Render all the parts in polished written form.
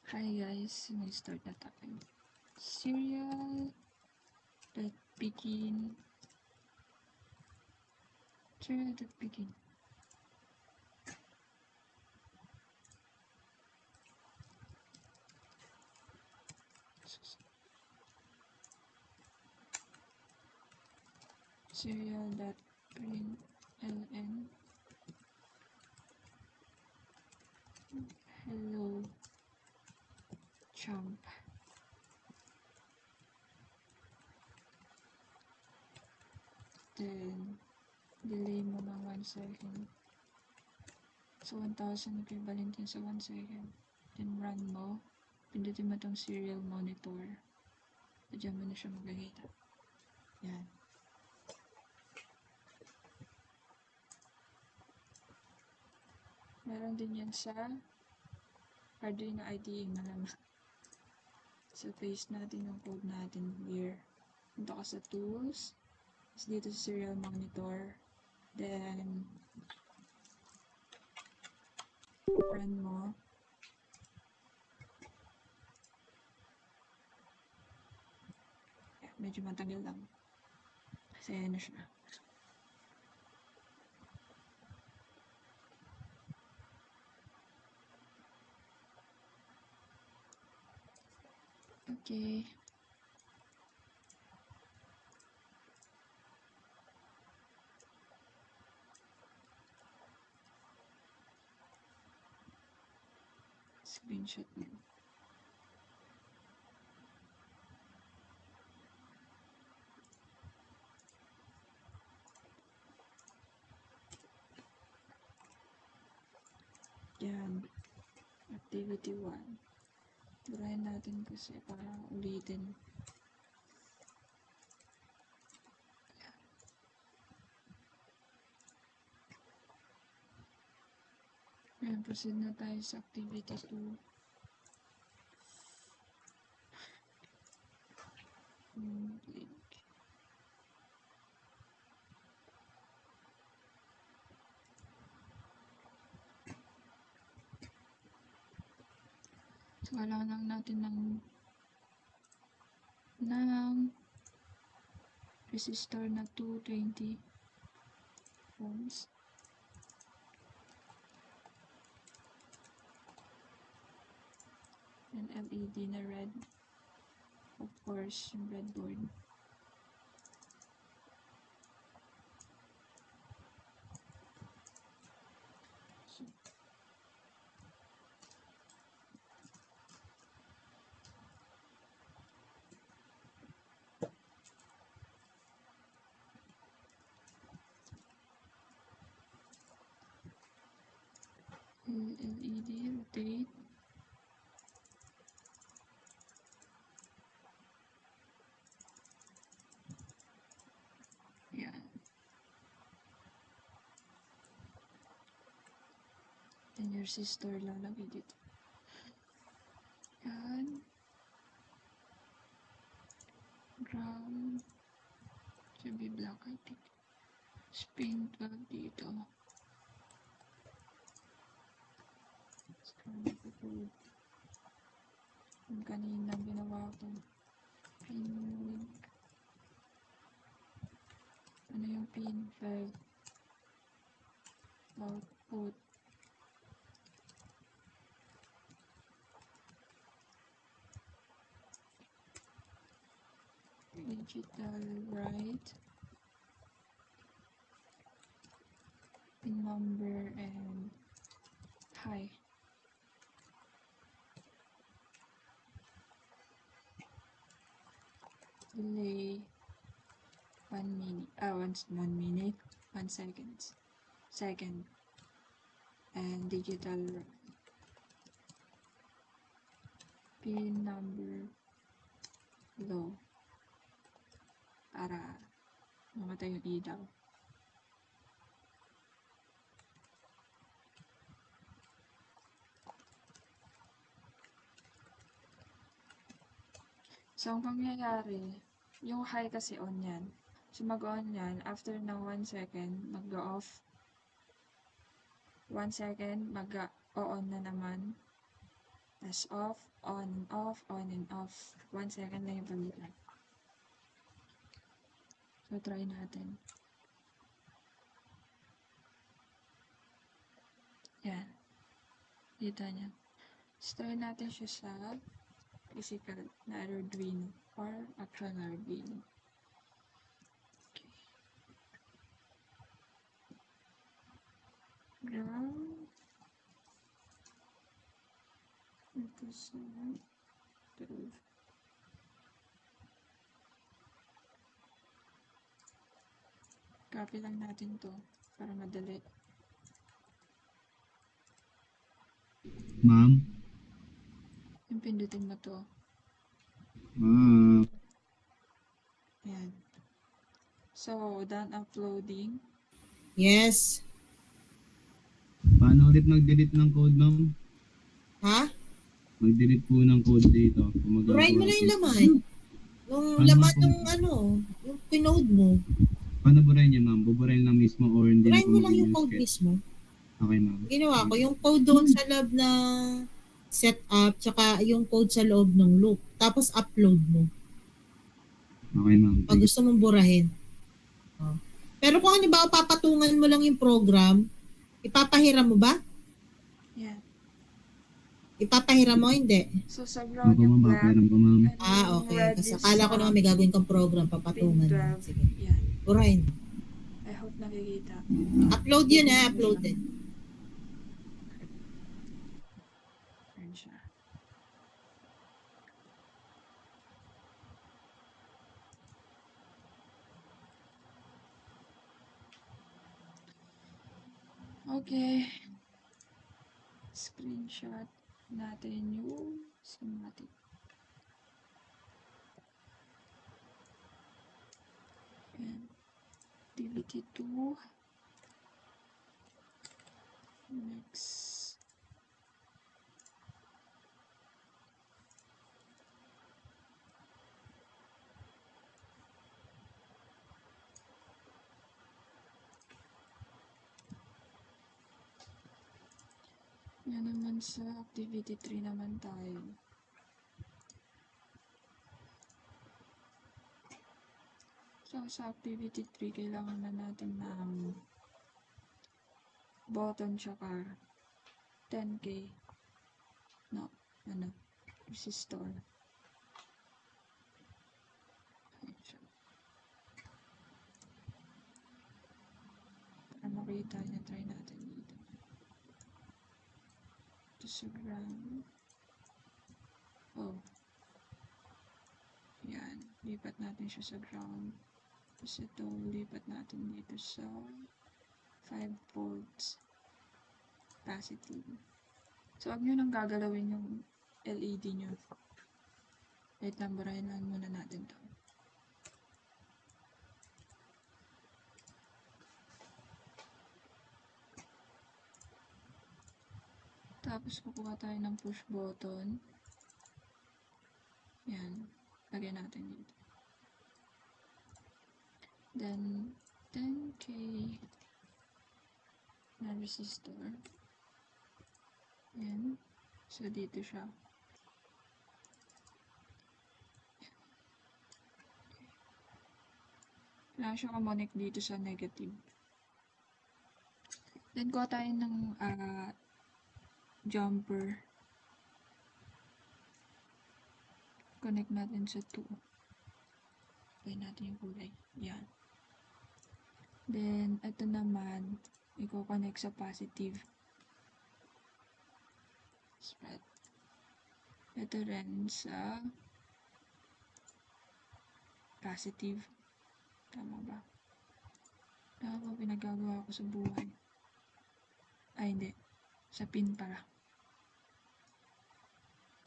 Hi guys, may start na tayo. Serial that begin. Serial that begin. Serial that print ln. Hello champ. Then delay mo ng 1 second. So 1,000 equivalent yun sa 1 second. Then run mo. Pindutin mo itong serial monitor. Diyan mo na siya magkakita. Yan. Meron din yan sa Arduino IDE malamang. So, paste natin yung code natin here. Punta ka sa tools. Tapos dito sa serial monitor. Then, run mo. Yeah, medyo matagal lang. Kasi ayan na siya. Okay. Screenshot mo. Yan. Activity 1. Turahin natin kasi para ulitin. Ayan, proceed na tayo sa activity 2. Link. So, kailangan lang natin ng resistor na 220 ohms. And LED na red. Of course, yung breadboard. So, LED rotate. Yan. And your resistor lalagay dito. Yan. Ground. Should be black, I think. Spin 12 dito. Scroll ko po. Yung kanina ginawa ko. Pin link. Ano yung pin 5? Output. Digital write. Pin number and high. Delay 1 minute. 1 minute. 1 second. And digital pin number low para mamatay yung ilaw. So, ang pangyayari, yung high kasi on yan. So, mag-on yan. After ng 1 second, mag-off. 1 second, mag-on na naman. Tapos off, on and off, on and off. 1 second lang yung palitan. So, try natin. Yan. Kita niya. So, try natin siya sa physical na Arduino or actual na Arduino. Okay. Ground. Ito sa 12. Copy lang natin to para madali. Ma'am? Yung pindutin mo to. Ma'am? Yan. So, done uploading. Yes. Paano ulit mag-delete ng code, ma'am? Ha? Mag-delete po ng code dito. Burahin mo lang yung laman. Yung Ano laman po? ng yung pinode mo. Paano burahin niya, ma'am? Buburahin lang mismo or hindi na Burahin po mo lang yung mag-use code kit? mismo. Okay, ma'am. Ginawa ko, yung code doon sa loob ng setup, tsaka yung code sa loob ng loop. Tapos upload mo. Okay, ma'am. Pag gusto mong burahin. Oh. Pero kung halimbawa papatungan mo lang yung program, ipapahiram mo ba? Yan. Ipapahiram mo? Hindi. So, sa ground Opo, yung ma'am. black. Papahiram ko, ma'am. And yung Okay. red Kasi is akala ko naman may gagawin kang program, pin papatungan. 12. Sige. Yan. Burahin. I hope nakikita. Upload yun uploaded. Ayan siya. Okay. Screenshot natin yung schematic. Ayan. DVT2. Next. Yan naman sa activity 3 naman tayo. So, sa activity 3, kailangan na natin ng button tsaka 10K. No, resistor. Ayan siya. Para makita niya, try natin dito. Ito sa ground. Oh. Yan. Lipat natin siya sa ground. Tapos ito, lipat natin dito sa 5 volts positive. So, huwag nyo nang gagalawin yung LED nyo. Wait lang, burahin lang muna natin to. Tapos, kukuha tayo ng push button. Yan. Lagyan natin dito. Then, 10K na resistor. Yan. So, dito siya. Kailangan siya kamonek dito sa negative. Then, kuha tayo ng jumper. Connect natin sa 2. Play natin yung kulay. Yan. Then, ito naman, i-connect sa positive. Spread. Ito rin sa positive. Tama ba? Tama ba pinagagawa ko sa buhay? Ay, hindi. Sa pin pala.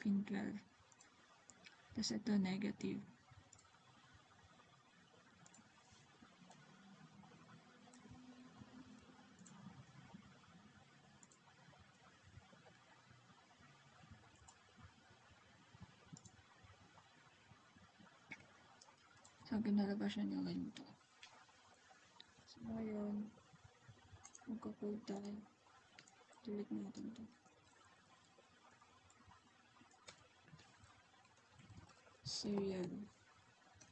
Pin 12. Tapos ito, negative. So, pinalabas siya ng ganito. So, ngayon, magkakode tayo. Delete natin ito. serial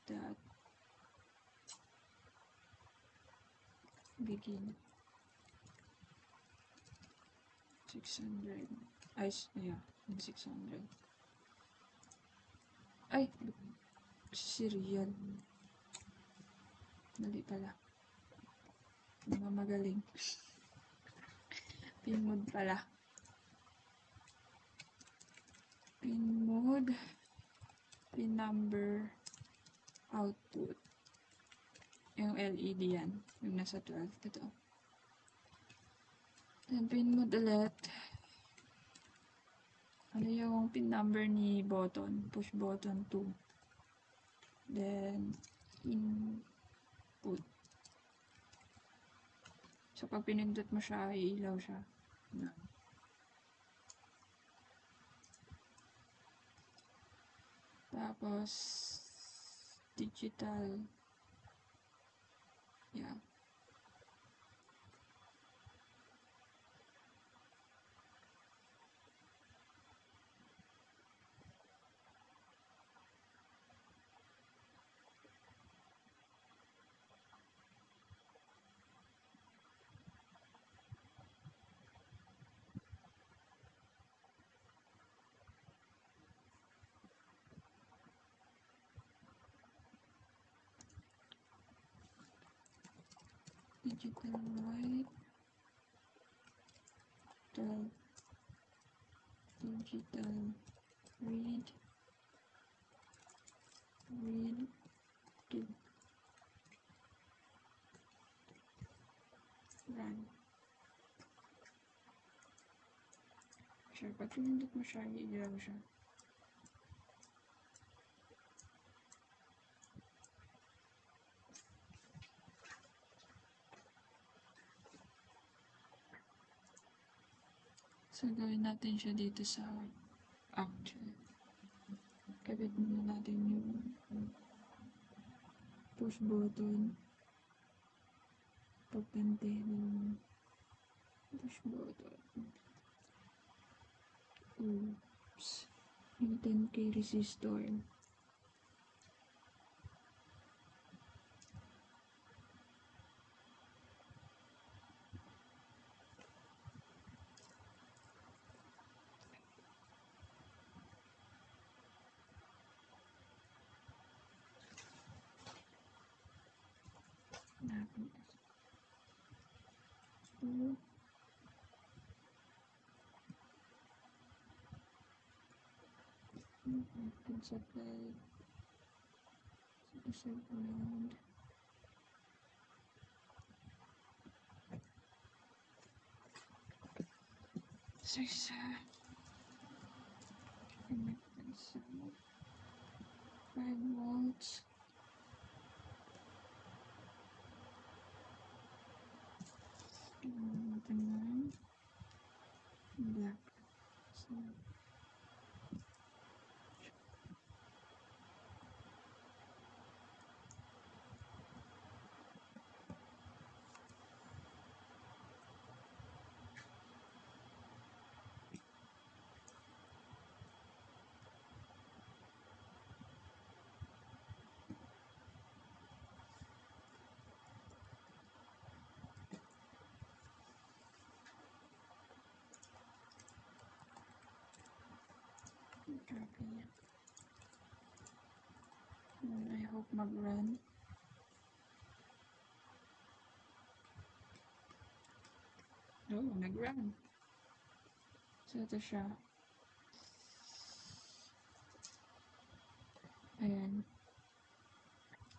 dot begin 600 ay yeah 600 ay serial mali pala mga magaling pin mode pala pin mode pin number output yung LED yan yung nasa 12 ito then pin mode ulit ano yung pin number ni button push button 2 then input so pag pinindot mo siya iilaw siya yan. Tapos digital yeah digital write digital read to run sure pag pinindot mo siya iilaw siya so gawin natin siya dito sa actual kabit muna natin yung push button pagpinte ng push button oops yung 10k resistor natin open supply ground six connectance 5 volts natin ng black so copy I hope mag-run oh nag-run so ito siya ayan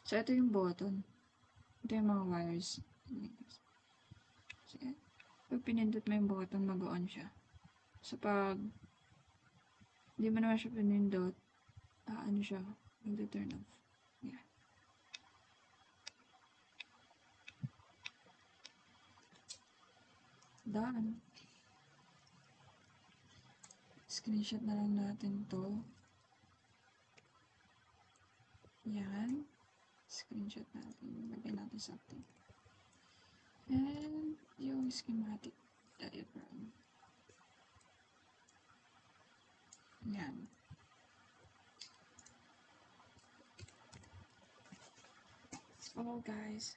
so ito yung button ito yung mga wires so, pag pinindot mo yung button mag-on siya so pag hindi mo naman siya pinindot ano siya mag-turn off yeah done screenshot na lang natin to yan screenshot natin lagay natin sa atin and yung schematic diagram yan all guys.